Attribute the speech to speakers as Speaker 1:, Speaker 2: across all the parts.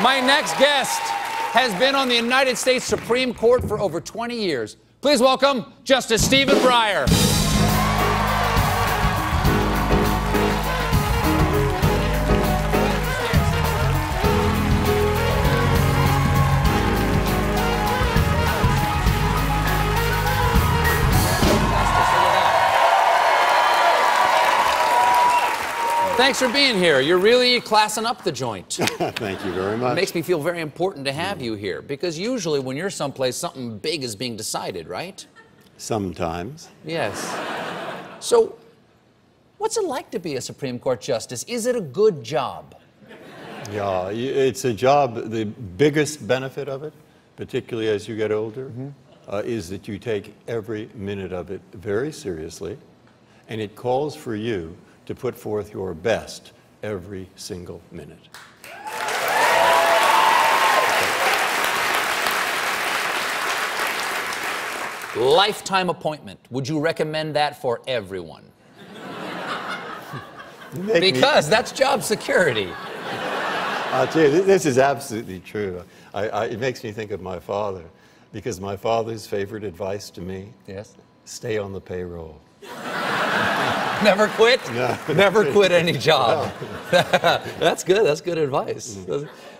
Speaker 1: My next guest has been on the United States Supreme Court for over 20 years. Please welcome Justice Stephen Breyer. Thanks for being here. You're really classing up the joint.
Speaker 2: Thank you very much.
Speaker 1: It makes me feel very important to have you here, because usually when you're someplace, something big is being decided, right?
Speaker 2: Sometimes.
Speaker 1: Yes. So, what's it like to be a Supreme Court justice? Is it a good job?
Speaker 2: Yeah, it's a job. The biggest benefit of it, particularly as you get older, is that you take every minute of it very seriously, and it calls for you to put forth your best every single minute.
Speaker 1: Lifetime appointment. Would you recommend that for everyone? Because that's job security.
Speaker 2: I'll tell you, this is absolutely true. It makes me think of my father, because my father's favorite advice to me,
Speaker 1: yes,
Speaker 2: stay on the payroll.
Speaker 1: Never quit?
Speaker 2: No.
Speaker 1: Never quit any job. No. That's good. That's good advice.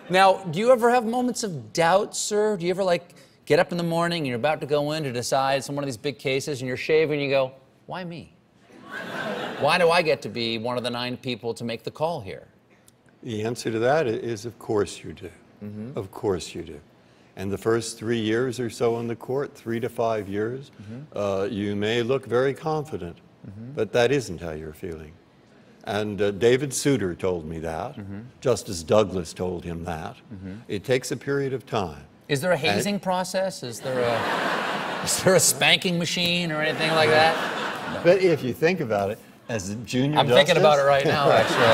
Speaker 1: Now, do you ever have moments of doubt, sir? Do you ever, like, get up in the morning and you're about to go in to decide some one of these big cases and you're shaving and you go, why me? Why do I get to be one of the 9 people to make the call here?
Speaker 2: The answer to that is, of course you do. Of course you do. And the first 3 years or so in the court, 3 to 5 years, you may look very confident, but that isn't how you're feeling. And David Souter told me that. Justice Douglas told him that. It takes a period of time.
Speaker 1: Is there a hazing process? Is there a spanking machine or anything like that?
Speaker 2: But if you think about it, as a junior justice...
Speaker 1: I'm thinking about it right now, actually.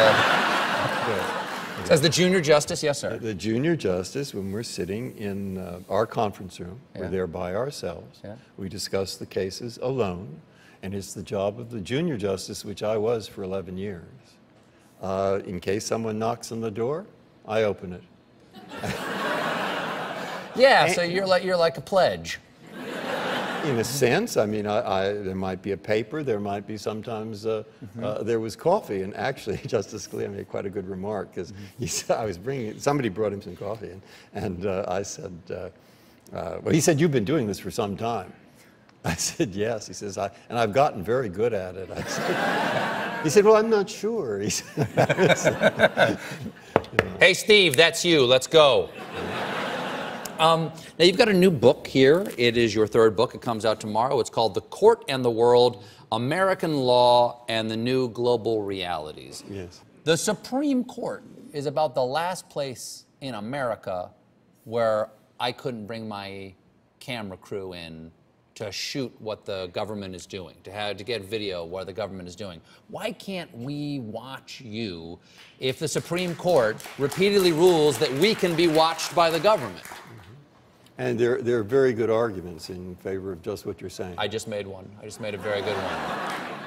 Speaker 1: As the junior justice, yes, sir.
Speaker 2: The junior justice, when we're sitting in our conference room, we're there by ourselves. We discuss the cases alone, and it's the job of the junior justice, which I was for 11 years. In case someone knocks on the door, I open it.
Speaker 1: Yeah, so you're like a pledge.
Speaker 2: In a sense, I mean, there might be a paper, there might be sometimes, there was coffee, and actually Justice Scalia made quite a good remark, because he said, somebody brought him some coffee, and I said, well, he said, you've been doing this for some time. I said, yes. He says, and I've gotten very good at it. I said, he said, well, I'm not sure. He said,
Speaker 1: Hey, Steve, that's you. Let's go. Now, you've got a new book here. It is your 3rd book. It comes out tomorrow. It's called The Court and the World, American Law and the New Global Realities.
Speaker 2: Yes.
Speaker 1: The Supreme Court is about the last place in America where I couldn't bring my camera crew in to shoot what the government is doing, to get video what the government is doing. Why can't we watch you if the Supreme Court repeatedly rules that we can be watched by the government?
Speaker 2: And there are very good arguments in favor of just what you're saying.
Speaker 1: I just made one. I just made a very good one.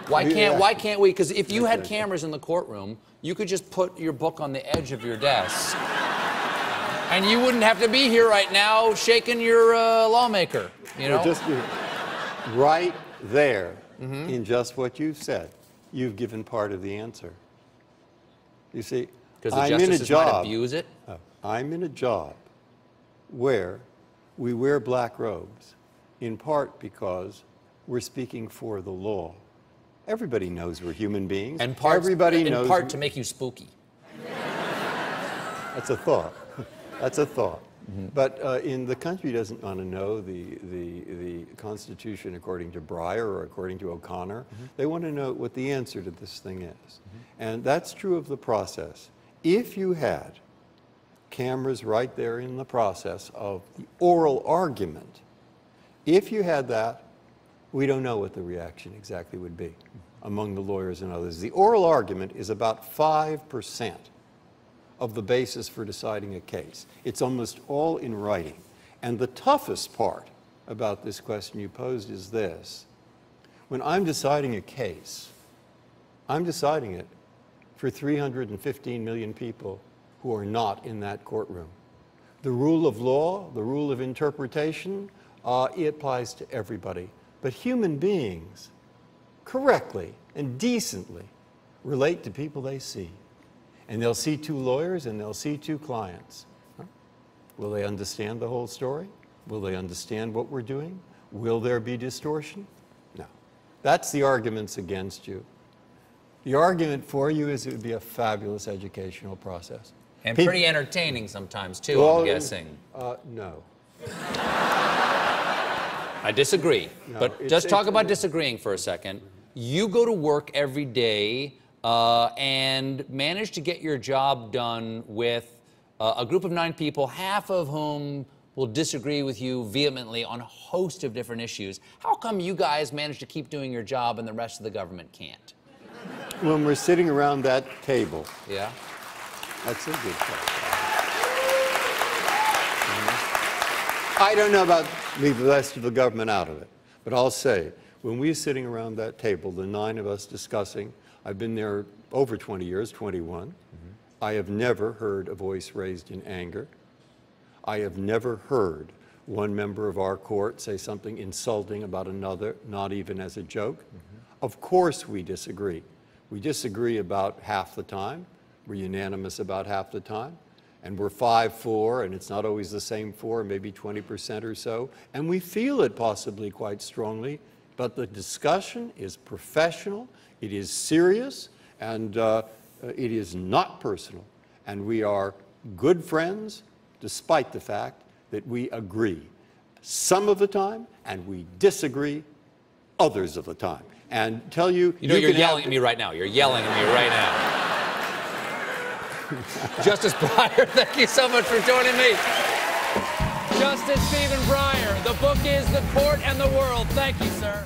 Speaker 1: Why can't we? Because if you had cameras in the courtroom, you could just put your book on the edge of your desk, and you wouldn't have to be here right now shaking your lawmaker. You know,
Speaker 2: just right there in just what you've said, you've given part of the answer. You see,
Speaker 1: because the justices might abuse it.
Speaker 2: I'm in a job where we wear black robes, in part because we're speaking for the law. Everybody knows we're human beings.
Speaker 1: And
Speaker 2: in
Speaker 1: part to make you spooky.
Speaker 2: That's a thought. That's a thought. But in the country doesn't want to know the Constitution according to Breyer or according to O'Connor. They want to know what the answer to this thing is. And that's true of the process. If you had cameras right there in the process of the oral argument, if you had that, we don't know what the reaction exactly would be among the lawyers and others. The oral argument is about 5% of the basis for deciding a case. It's almost all in writing. And the toughest part about this question you posed is this. When I'm deciding a case, I'm deciding it for 315 million people who are not in that courtroom. The rule of law, the rule of interpretation, it applies to everybody. But human beings, correctly and decently, relate to people they see. And they'll see two lawyers and they'll see two clients. Huh? Will they understand the whole story? Will they understand what we're doing? Will there be distortion? No. That's the arguments against you. The argument for you is it would be a fabulous educational process.
Speaker 1: And pretty entertaining sometimes, too, I'm guessing.
Speaker 2: No.
Speaker 1: I disagree.
Speaker 2: No,
Speaker 1: but just talk about disagreeing for a second. You go to work every day and manage to get your job done with a group of 9 people, half of whom will disagree with you vehemently on a host of different issues. How come you guys manage to keep doing your job and the rest of the government can't?
Speaker 2: When we're sitting around that table.
Speaker 1: Yeah?
Speaker 2: That's a good question. I don't know about leave the rest of the government out of it, but I'll say, when we're sitting around that table, the 9 of us discussing, I've been there over 20 years, 21. I have never heard a voice raised in anger. I have never heard one member of our court say something insulting about another, not even as a joke. Of course we disagree. We disagree about half the time. We're unanimous about half the time. And we're 5-4, and it's not always the same 4, maybe 20% or so. And we feel it possibly quite strongly, but the discussion is professional, it is serious, and it is not personal. And we are good friends, despite the fact that we agree some of the time, and we disagree others of the time. And tell you...
Speaker 1: You know, you're yelling at me right now. You're yelling at me right now. Justice Breyer, thank you so much for joining me. Justice Stephen Breyer. The book is The Court and the World. Thank you, sir.